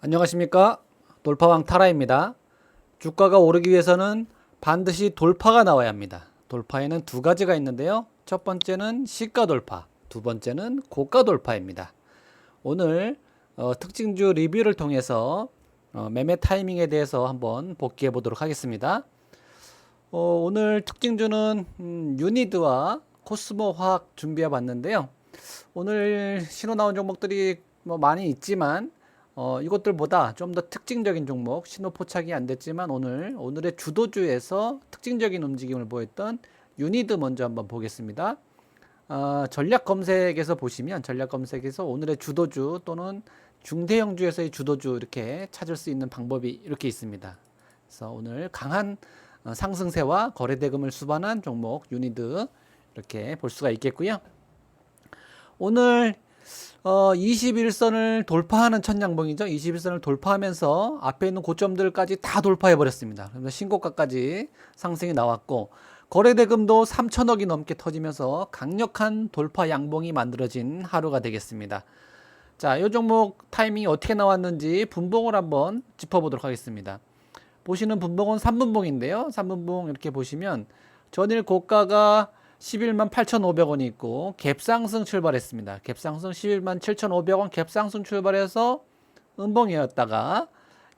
안녕하십니까? 돌파왕 타라입니다. 주가가 오르기 위해서는 반드시 돌파가 나와야 합니다. 돌파에는 두 가지가 있는데요. 첫 번째는 시가 돌파, 두 번째는 고가 돌파입니다. 오늘 특징주 리뷰를 통해서 매매 타이밍에 대해서 한번 복귀해 보도록 하겠습니다. 오늘 특징주는 유니드와 코스모 화학 준비해 봤는데요. 오늘 신호 나온 종목들이 많이 있지만 이것들보다 좀 더 특징적인 종목, 신호 포착이 안 됐지만 오늘의 주도주에서 특징적인 움직임을 보였던 유니드 먼저 한번 보겠습니다. 전략 검색에서 보시면 전략 검색에서 오늘의 주도주 또는 중대형주에서의 주도주 이렇게 찾을 수 있는 방법이 이렇게 있습니다. 그래서 오늘 강한 상승세와 거래대금을 수반한 종목 유니드 이렇게 볼 수가 있겠고요. 오늘 21선을 돌파하는 첫 양봉이죠. 21선을 돌파하면서 앞에 있는 고점들까지 다 돌파해 버렸습니다. 그래서 신고가까지 상승이 나왔고 거래대금도 3천억이 넘게 터지면서 강력한 돌파 양봉이 만들어진 하루가 되겠습니다. 자, 이 종목 타이밍이 어떻게 나왔는지 분봉을 한번 짚어보도록 하겠습니다. 보시는 분봉은 3분봉인데요. 3분봉 이렇게 보시면 전일 고가가 11만 8,500원이 있고 갭상승 출발했습니다. 갭상승 11만 7,500원 갭상승 출발해서 음봉이었다가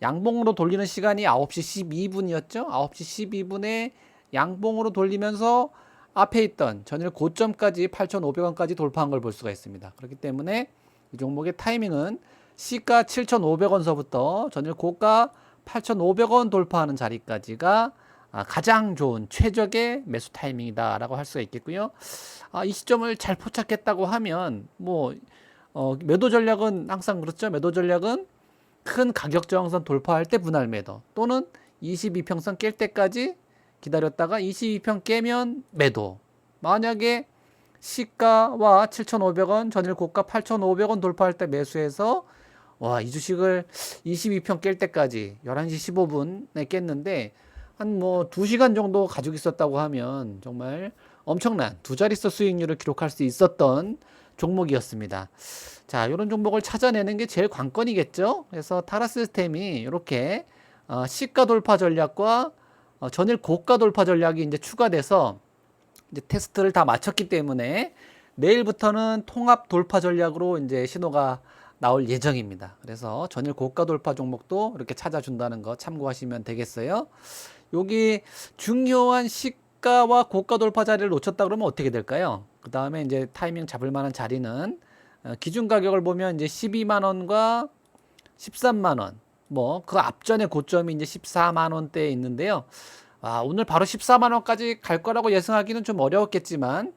양봉으로 돌리는 시간이 9시 12분이었죠. 9시 12분에 양봉으로 돌리면서 앞에 있던 전일 고점까지 8,500원까지 돌파한 걸 볼 수가 있습니다. 그렇기 때문에 이 종목의 타이밍은 시가 7,500원서부터 전일 고가 8,500원 돌파하는 자리까지가 가장 좋은 최적의 매수 타이밍이다 라고 할 수가 있겠고요. 이 시점을 잘 포착했다고 하면 매도 전략은 항상 그렇죠. 매도 전략은 큰 가격 저항선 돌파할 때 분할 매도 또는 22평선 깰 때까지 기다렸다가 22평 깨면 매도. 만약에 시가와 7,500원 전일 고가 8,500원 돌파할 때 매수해서 이 주식을 22평 깰 때까지 11시 15분에 깼는데 한 2시간 정도 가지고 있었다고 하면 정말 엄청난 두 자릿수 수익률을 기록할 수 있었던 종목이었습니다. 자, 이런 종목을 찾아내는 게 제일 관건이겠죠. 그래서 타라 시스템이 이렇게 시가 돌파 전략과 전일 고가 돌파 전략이 이제 추가돼서 이제 테스트를 다 마쳤기 때문에 내일부터는 통합 돌파 전략으로 이제 신호가 나올 예정입니다. 그래서 전일 고가 돌파 종목도 이렇게 찾아준다는 거 참고하시면 되겠어요. 여기 중요한 시가와 고가 돌파 자리를 놓쳤다 그러면 어떻게 될까요? 그 다음에 이제 타이밍 잡을 만한 자리는 기준 가격을 보면 이제 12만 원과 13만 원, 그 앞전에 고점이 이제 14만 원대에 있는데요. 오늘 바로 14만 원까지 갈 거라고 예상하기는 좀 어려웠겠지만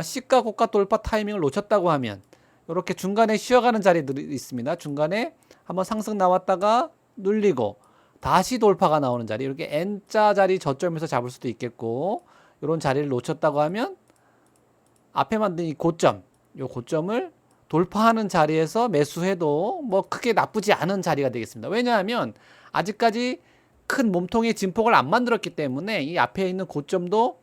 시가 고가 돌파 타이밍을 놓쳤다고 하면 이렇게 중간에 쉬어가는 자리들이 있습니다. 중간에 한번 상승 나왔다가 눌리고 다시 돌파가 나오는 자리, 이렇게 N자 자리 저점에서 잡을 수도 있겠고, 이런 자리를 놓쳤다고 하면 앞에 만든 이 고점을 돌파하는 자리에서 매수해도 크게 나쁘지 않은 자리가 되겠습니다. 왜냐하면 아직까지 큰 몸통의 진폭을 안 만들었기 때문에 이 앞에 있는 고점도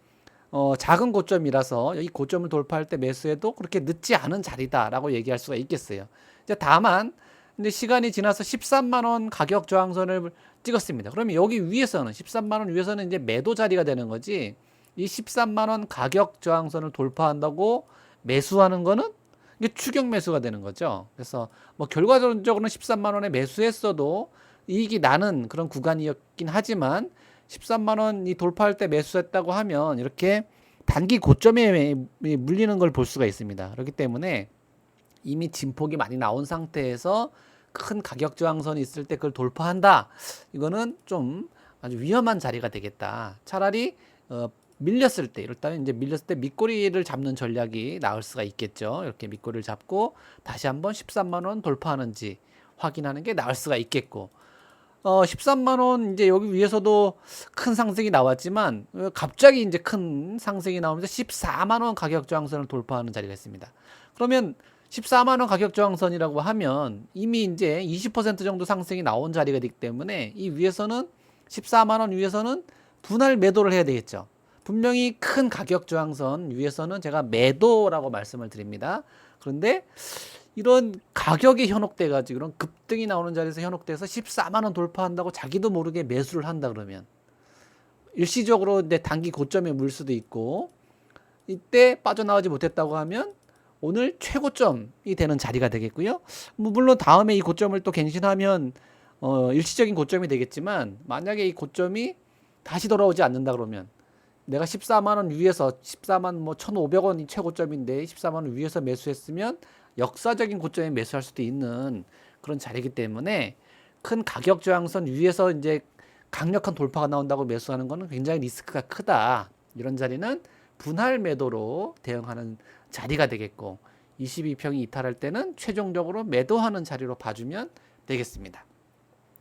작은 고점이라서 이 고점을 돌파할 때 매수해도 그렇게 늦지 않은 자리다라고 얘기할 수가 있겠어요. 이제 다만 근데 시간이 지나서 13만 원 가격 저항선을 찍었습니다. 그러면 여기 위에서는 13만 원 위에서는 이제 매도 자리가 되는 거지. 이 13만 원 가격 저항선을 돌파한다고 매수하는 거는 이게 추격 매수가 되는 거죠. 그래서 결과적으로는 13만 원에 매수했어도 이익이 나는 그런 구간이었긴 하지만 13만 원이 돌파할 때 매수했다고 하면 이렇게 단기 고점에 물리는 걸 볼 수가 있습니다. 그렇기 때문에 이미 진폭이 많이 나온 상태에서 큰 가격 저항선이 있을 때 그걸 돌파한다. 이거는 좀 아주 위험한 자리가 되겠다. 차라리 밀렸을 때, 일단 이제 밀렸을 때 밑꼬리를 잡는 전략이 나올 수가 있겠죠. 이렇게 밑꼬리를 잡고 다시 한번 13만 원 돌파하는지 확인하는 게 나올 수가 있겠고. 13만 원 이제 여기 위에서도 큰 상승이 나왔지만 갑자기 이제 큰 상승이 나오면서 14만 원 가격 저항선을 돌파하는 자리가 있습니다. 그러면 14만 원 가격 저항선이라고 하면 이미 이제 20% 정도 상승이 나온 자리가 되기 때문에 이 위에서는 14만 원 위에서는 분할 매도를 해야 되겠죠. 분명히 큰 가격 저항선 위에서는 제가 매도라고 말씀을 드립니다. 그런데 이런 가격이 현혹돼 가지고 이런 급등이 나오는 자리에서 현혹돼서 14만 원 돌파한다고 자기도 모르게 매수를 한다 그러면 일시적으로 내 단기 고점에 물 수도 있고, 이때 빠져나오지 못했다고 하면 오늘 최고점이 되는 자리가 되겠고요. 뭐 물론 다음에 이 고점을 또 갱신하면 일시적인 고점이 되겠지만, 만약에 이 고점이 다시 돌아오지 않는다 그러면 내가 14만 원 위에서 14만 뭐 1,500원이 최고점인데 14만 원 위에서 매수했으면 역사적인 고점에 매수할 수도 있는 그런 자리이기 때문에, 큰 가격 저항선 위에서 이제 강력한 돌파가 나온다고 매수하는 거는 굉장히 리스크가 크다. 이런 자리는 분할 매도로 대응하는 자리가 되겠고, 22평이 이탈할 때는 최종적으로 매도하는 자리로 봐주면 되겠습니다.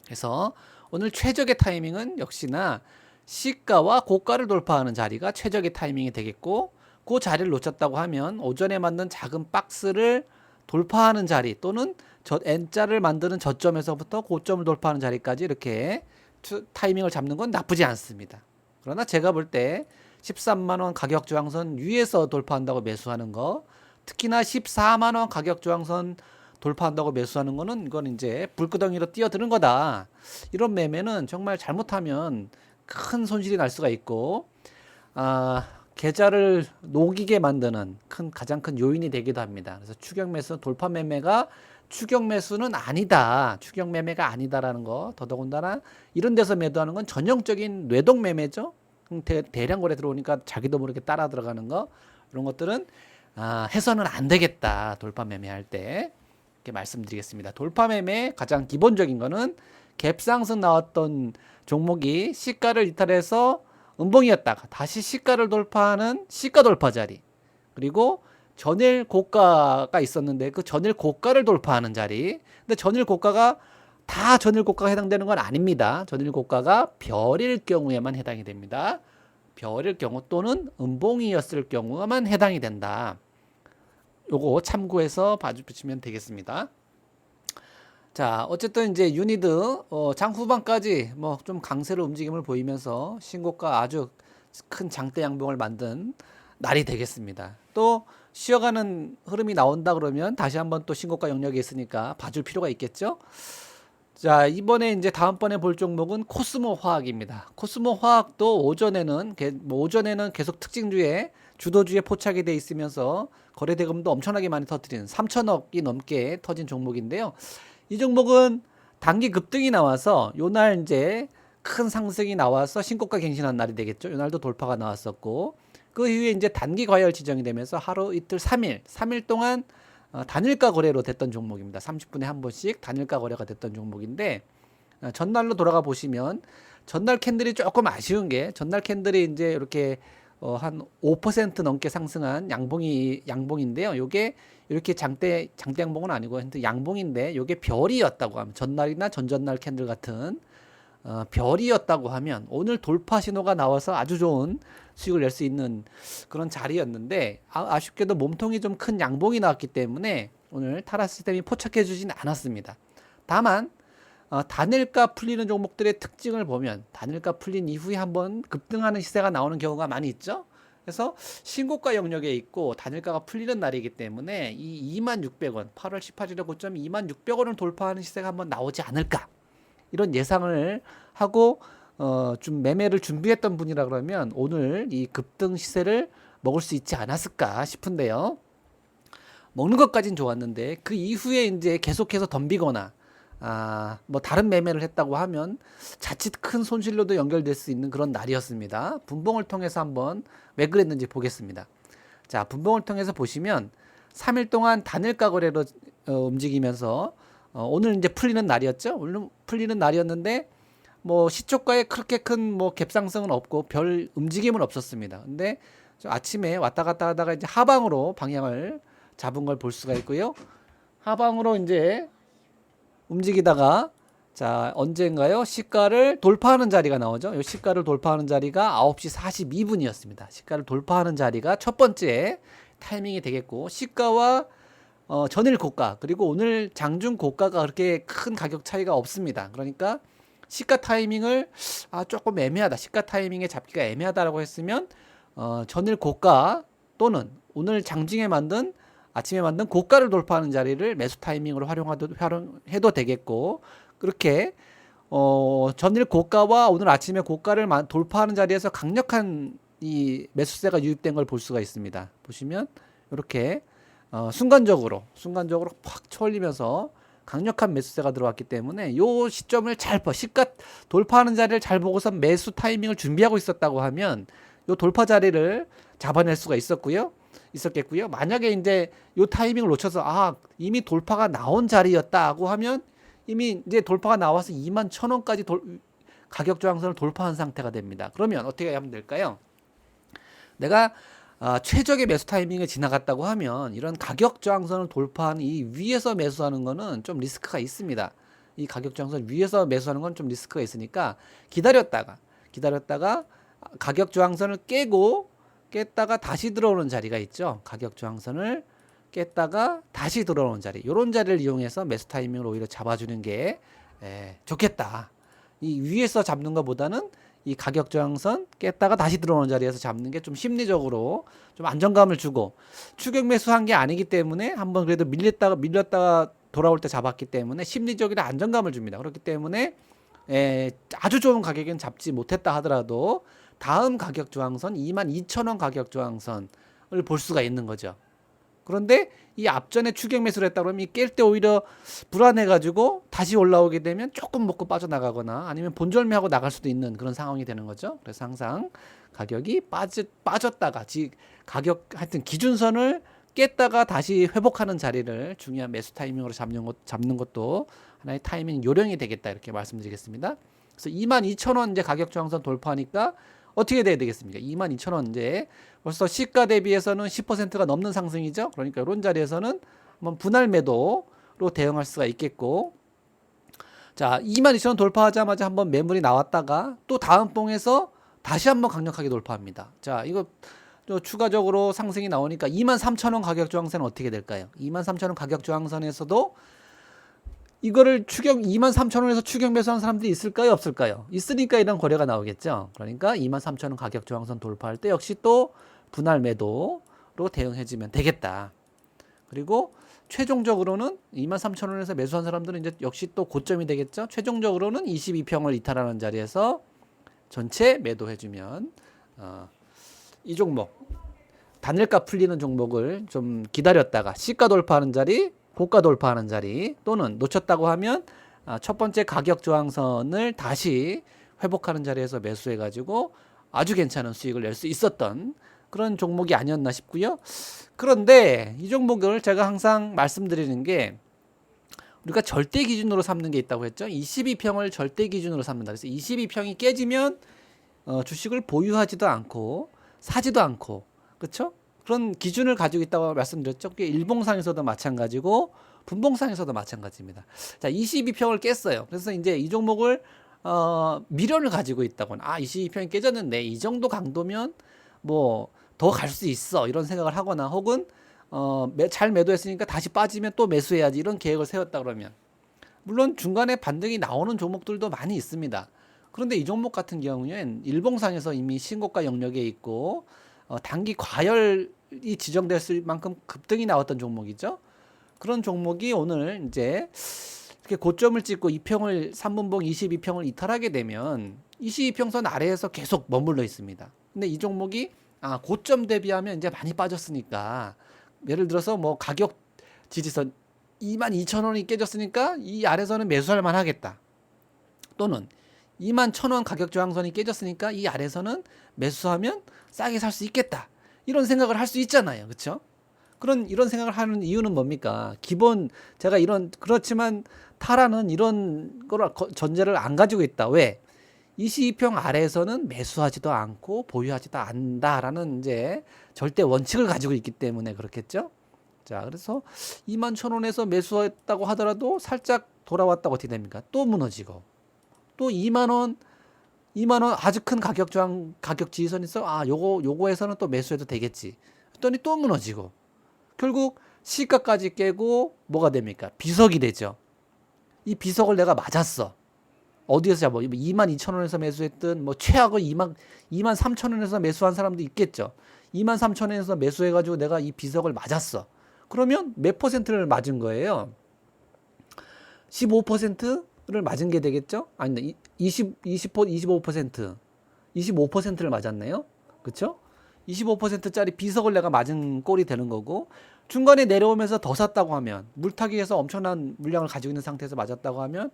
그래서 오늘 최적의 타이밍은 역시나 시가와 고가를 돌파하는 자리가 최적의 타이밍이 되겠고, 그 자리를 놓쳤다고 하면 오전에 만든 작은 박스를 돌파하는 자리, 또는 N자를 만드는 저점에서부터 고점을 돌파하는 자리까지 이렇게 타이밍을 잡는 건 나쁘지 않습니다. 그러나 제가 볼 때 13만 원 가격 저항선 위에서 돌파한다고 매수하는 거, 특히나 14만 원 가격 저항선 돌파한다고 매수하는 거는, 이건 이제 불구덩이로 뛰어드는 거다. 이런 매매는 정말 잘못하면 큰 손실이 날 수가 있고, 계좌를 녹이게 만드는 가장 큰 요인이 되기도 합니다. 그래서 추격 매수, 돌파 매매가 추격 매수는 아니다. 추격 매매가 아니다라는 거. 더더군다나 이런 데서 매도하는 건 전형적인 뇌동 매매죠. 대량 거래 들어오니까 자기도 모르게 따라 들어가는 거. 이런 것들은 해서는 안 되겠다. 돌파 매매할 때. 이렇게 말씀드리겠습니다. 돌파 매매 가장 기본적인 거는 갭상승 나왔던 종목이 시가를 이탈해서 음봉이었다가 다시 시가를 돌파하는 시가 돌파 자리, 그리고 전일 고가가 있었는데 그 전일 고가를 돌파하는 자리. 근데 전일 고가가 다 전일 고가가 해당되는 건 아닙니다. 전일 고가가 별일 경우에만 해당이 됩니다. 별일 경우 또는 음봉이었을 경우만 해당이 된다. 요거 참고해서 봐주시면 되겠습니다. 자, 어쨌든 이제 유니드 장 후반까지 뭐 좀 강세로 움직임을 보이면서 신고가 아주 큰 장대 양봉을 만든 날이 되겠습니다. 또 쉬어가는 흐름이 나온다 그러면 다시 한번 또 신고가 영역에 있으니까 봐줄 필요가 있겠죠. 자, 이번에 이제 다음번에 볼 종목은 코스모 화학입니다. 코스모 화학도 오전에는 계속 특징주에 주도주에 포착이 돼 있으면서 거래 대금도 엄청나게 많이 터뜨리는 3천억이 넘게 터진 종목인데요. 이 종목은 단기 급등이 나와서 요날 이제 큰 상승이 나와서 신고가 갱신한 날이 되겠죠. 요날도 돌파가 나왔었고, 그 이후에 이제 단기 과열 지정이 되면서 하루 이틀 3일 동안 단일가 거래로 됐던 종목입니다. 30분에 한 번씩 단일가 거래가 됐던 종목인데, 전날로 돌아가 보시면 전날 캔들이 조금 아쉬운 게, 전날 캔들이 이제 이렇게 한 5% 넘게 상승한 양봉인데요. 요게 이렇게 장대 양봉은 아니고 양봉인데, 요게 별이었다고 하면, 전날이나 전전날 캔들 같은 별이었다고 하면 오늘 돌파 신호가 나와서 아주 좋은 수익을 낼 수 있는 그런 자리였는데, 아쉽게도 몸통이 좀 큰 양봉이 나왔기 때문에 오늘 타라 시스템이 포착해 주진 않았습니다. 다만 단일가 풀리는 종목들의 특징을 보면, 단일가 풀린 이후에 한번 급등하는 시세가 나오는 경우가 많이 있죠. 그래서 신고가 영역에 있고 단일가가 풀리는 날이기 때문에 이 26,600원, 8월 18일의 고점 26,600원을 돌파하는 시세가 한번 나오지 않을까, 이런 예상을 하고 좀 매매를 준비했던 분이라 그러면 오늘 이 급등 시세를 먹을 수 있지 않았을까 싶은데요. 먹는 것까진 좋았는데 그 이후에 이제 계속해서 덤비거나 뭐 다른 매매를 했다고 하면 자칫 큰 손실로도 연결될 수 있는 그런 날이었습니다. 분봉을 통해서 한번 왜 그랬는지 보겠습니다. 자, 분봉을 통해서 보시면 3일 동안 단일가 거래로 움직이면서 오늘 이제 풀리는 날이었죠. 오늘 풀리는 날이었는데 뭐 시초가에 그렇게 큰 뭐 갭상승은 없고 별 움직임은 없었습니다. 근데 아침에 왔다 갔다 하다가 이제 하방으로 방향을 잡은 걸 볼 수가 있고요. 하방으로 이제 움직이다가, 자, 언젠가요? 시가를 돌파하는 자리가 나오죠. 이 시가를 돌파하는 자리가 9시 42분이었습니다. 시가를 돌파하는 자리가 첫 번째 타이밍이 되겠고, 시가와 전일 고가, 그리고 오늘 장중 고가가 그렇게 큰 가격 차이가 없습니다. 그러니까 시가 타이밍을 조금 애매하다, 시가 타이밍에 잡기가 애매하다라고 했으면 전일 고가 또는 오늘 장중에 만든 아침에 만든 고가를 돌파하는 자리를 매수 타이밍으로 활용해도 되겠고, 그렇게 전일 고가와 오늘 아침에 고가를 돌파하는 자리에서 강력한 이 매수세가 유입된 걸 볼 수가 있습니다. 보시면 이렇게 순간적으로 팍 쳐올리면서 강력한 매수세가 들어왔기 때문에 요 시점을 시가 돌파하는 자리를 잘 보고서 매수 타이밍을 준비하고 있었다고 하면 요 돌파 자리를 잡아낼 수가 있었겠고요. 만약에 이제 요 타이밍을 놓쳐서 이미 돌파가 나온 자리였다고 하면 이미 이제 돌파가 나와서 21,000원까지 가격 저항선을 돌파한 상태가 됩니다. 그러면 어떻게 하면 될까요? 내가 최적의 매수 타이밍에 지나갔다고 하면 이런 가격 저항선을 돌파한 이 위에서 매수하는 거는 좀 리스크가 있습니다. 이 가격 저항선 위에서 매수하는 건 좀 리스크가 있으니까 기다렸다가 가격 저항선을 깼다가 다시 들어오는 자리가 있죠. 가격 저항선을 깼다가 다시 들어오는 자리, 이런 자리를 이용해서 매수 타이밍을 오히려 잡아주는 게 좋겠다. 이 위에서 잡는 것보다는 이 가격 저항선 깼다가 다시 들어오는 자리에서 잡는 게 좀 심리적으로 좀 안정감을 주고, 추격 매수한 게 아니기 때문에 한번 그래도 밀렸다가 돌아올 때 잡았기 때문에 심리적인 안정감을 줍니다. 그렇기 때문에 아주 좋은 가격은 잡지 못했다 하더라도 다음 가격 저항선 22,000원 가격 저항선을 볼 수가 있는 거죠. 그런데 이 앞전에 추격 매수를 했다 그러면 깰 때 오히려 불안해가지고 다시 올라오게 되면 조금 먹고 빠져나가거나 아니면 본절매하고 나갈 수도 있는 그런 상황이 되는 거죠. 그래서 항상 가격이 빠졌다가 하여튼 기준선을 깼다가 다시 회복하는 자리를 중요한 매수 타이밍으로 잡는 것도 하나의 타이밍 요령이 되겠다, 이렇게 말씀드리겠습니다. 그래서 22,000원 이제 가격 저항선 돌파하니까 어떻게 돼야 되겠습니까? 22,000원 이제 벌써 시가 대비해서는 10%가 넘는 상승이죠. 그러니까 이런 자리에서는 한번 분할 매도로 대응할 수가 있겠고, 자, 22,000원 돌파하자마자 한번 매물이 나왔다가 또 다음 봉에서 다시 한번 강력하게 돌파합니다. 자, 이거 추가적으로 상승이 나오니까 23,000원 가격 저항선은 어떻게 될까요? 23,000원 가격 저항선에서도 이거를 23,000원에서 추격 매수하는 사람들이 있을까요? 없을까요? 있으니까 이런 거래가 나오겠죠. 그러니까 23,000원 가격 저항선 돌파할 때 역시 또 분할 매도로 대응해주면 되겠다. 그리고 최종적으로는 23,000원에서 매수한 사람들은 이제 역시 또 고점이 되겠죠. 최종적으로는 22평을 이탈하는 자리에서 전체 매도해주면 이 종목, 단일가 풀리는 종목을 좀 기다렸다가 시가 돌파하는 자리, 고가 돌파하는 자리, 또는 놓쳤다고 하면 첫 번째 가격 저항선을 다시 회복하는 자리에서 매수해가지고 아주 괜찮은 수익을 낼 수 있었던 그런 종목이 아니었나 싶고요. 그런데 이 종목을 제가 항상 말씀드리는 게, 우리가 절대 기준으로 삼는 게 있다고 했죠. 22평을 절대 기준으로 삼는다. 그래서 22평이 깨지면 주식을 보유하지도 않고 사지도 않고, 그렇죠? 그런 기준을 가지고 있다고 말씀드렸죠. 그게 일봉상에서도 마찬가지고 분봉상에서도 마찬가지입니다. 자, 22평을 깼어요. 그래서 이제 이 종목을 미련을 가지고 있다거나, 22평이 깨졌는데 이 정도 강도면 뭐 더 갈 수 있어, 이런 생각을 하거나, 혹은 잘 매도했으니까 다시 빠지면 또 매수해야지, 이런 계획을 세웠다 그러면, 물론 중간에 반등이 나오는 종목들도 많이 있습니다. 그런데 이 종목 같은 경우에는 일봉상에서 이미 신고가 영역에 있고 단기 과열이 지정됐을 만큼 급등이 나왔던 종목이죠. 그런 종목이 오늘 이제 이렇게 고점을 찍고 2평을 3분봉 22평을 이탈하게 되면 22평선 아래에서 계속 머물러 있습니다. 근데 이 종목이 고점 대비하면 이제 많이 빠졌으니까, 예를 들어서 뭐 가격 지지선 22,000원이 깨졌으니까 이 아래서는 매수할 만하겠다, 또는 21,000원 가격 저항선이 깨졌으니까 이 아래서는 매수하면 싸게 살 수 있겠다, 이런 생각을 할 수 있잖아요. 그렇죠? 이런 생각을 하는 이유는 뭡니까? 제가 그렇지만 타라는 이런 걸 전제를 안 가지고 있다. 왜? 22평 아래에서는 매수하지도 않고 보유하지도 않는다라는 이제 절대 원칙을 가지고 있기 때문에 그렇겠죠? 자, 그래서 21,000원에서 매수했다고 하더라도 살짝 돌아왔다가 어떻게 됩니까? 또 무너지고, 또 2만 원 아주 큰 가격 지지선이 있어. 요거에서는 또 매수해도 되겠지 했더니 또 무너지고, 결국 시가까지 깨고 뭐가 됩니까? 비석이 되죠. 이 비석을 내가 맞았어. 어디에서 잡아? 22,000원에서 매수했든, 뭐 최악은 23,000원에서 매수한 사람도 있겠죠. 23,000원에서 매수해가지고 내가 이 비석을 맞았어. 그러면 몇 퍼센트를 맞은 거예요? 15%를 맞은 게 되겠죠? 아니, 25%, 25%를 맞았네요. 그쵸? 25%짜리 비석을 내가 맞은 꼴이 되는 거고, 중간에 내려오면서 더 샀다고 하면, 물타기에서 엄청난 물량을 가지고 있는 상태에서 맞았다고 하면,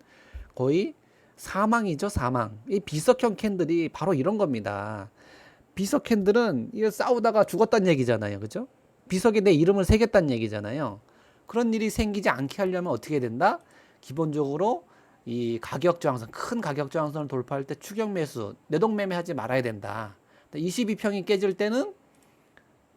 거의 사망이죠, 사망. 이 비석형 캔들이 바로 이런 겁니다. 비석 캔들은 이거 싸우다가 죽었다는 얘기잖아요. 그죠? 비석에 내 이름을 새겼다는 얘기잖아요. 그런 일이 생기지 않게 하려면 어떻게 된다? 기본적으로 이 가격 저항선, 큰 가격 저항선을 돌파할 때 추격 매수, 내동 매매하지 말아야 된다. 22평이 깨질 때는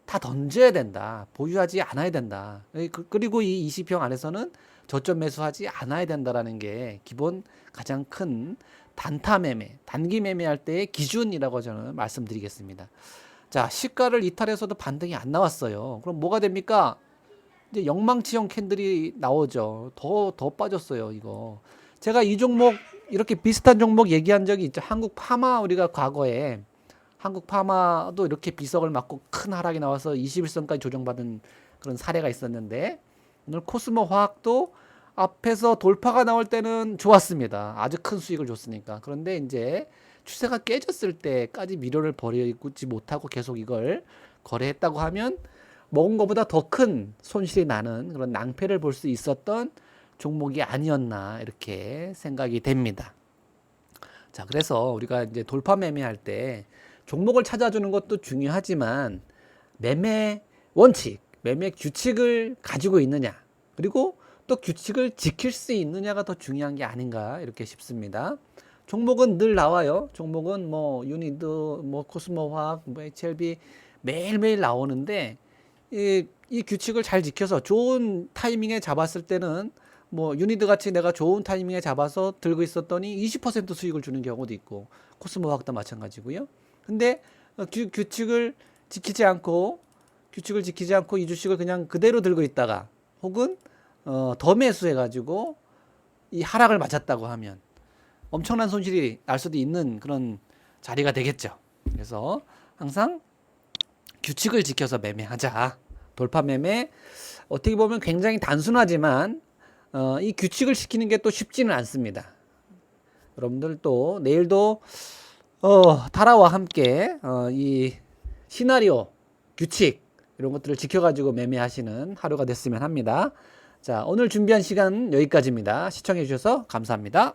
다 던져야 된다. 보유하지 않아야 된다. 그리고 이 20평 안에서는 저점 매수하지 않아야 된다라는 게 기본 가장 큰 단타 매매, 단기 매매할 때의 기준이라고 저는 말씀드리겠습니다. 자, 시가를 이탈해서도 반등이 안 나왔어요. 그럼 뭐가 됩니까? 이제 영망치형 캔들이 나오죠. 더 빠졌어요, 이거. 제가 이 종목, 이렇게 비슷한 종목 얘기한 적이 있죠. 한국 파마, 우리가 과거에 한국 파마도 이렇게 비석을 맞고 큰 하락이 나와서 21선까지 조정받은 그런 사례가 있었는데, 오늘 코스모 화학도 앞에서 돌파가 나올 때는 좋았습니다. 아주 큰 수익을 줬으니까. 그런데 이제 추세가 깨졌을 때까지 미련을 버리지 못하고 계속 이걸 거래했다고 하면 먹은 것보다 더 큰 손실이 나는 그런 낭패를 볼 수 있었던 종목이 아니었나 이렇게 생각이 됩니다. 자, 그래서 우리가 이제 돌파 매매할 때 종목을 찾아주는 것도 중요하지만 매매 원칙, 매매 규칙을 가지고 있느냐, 그리고 또 규칙을 지킬 수 있느냐가 더 중요한 게 아닌가 이렇게 싶습니다. 종목은 늘 나와요. 종목은 뭐 유니드, 뭐 코스모화학, 뭐 HLB 매일매일 나오는데 이 규칙을 잘 지켜서 좋은 타이밍에 잡았을 때는 뭐 유니드 같이 내가 좋은 타이밍에 잡아서 들고 있었더니 20% 수익을 주는 경우도 있고, 코스모화학도 마찬가지고요. 근데 규칙을 지키지 않고 이 주식을 그냥 그대로 들고 있다가 혹은 더 매수해가지고 이 하락을 맞았다고 하면 엄청난 손실이 날 수도 있는 그런 자리가 되겠죠. 그래서 항상 규칙을 지켜서 매매하자. 돌파 매매 어떻게 보면 굉장히 단순하지만 이 규칙을 지키는 게 또 쉽지는 않습니다. 여러분들 또 내일도 타라와 함께 이 시나리오, 규칙 이런 것들을 지켜가지고 매매하시는 하루가 됐으면 합니다. 자, 오늘 준비한 시간 여기까지입니다. 시청해 주셔서 감사합니다.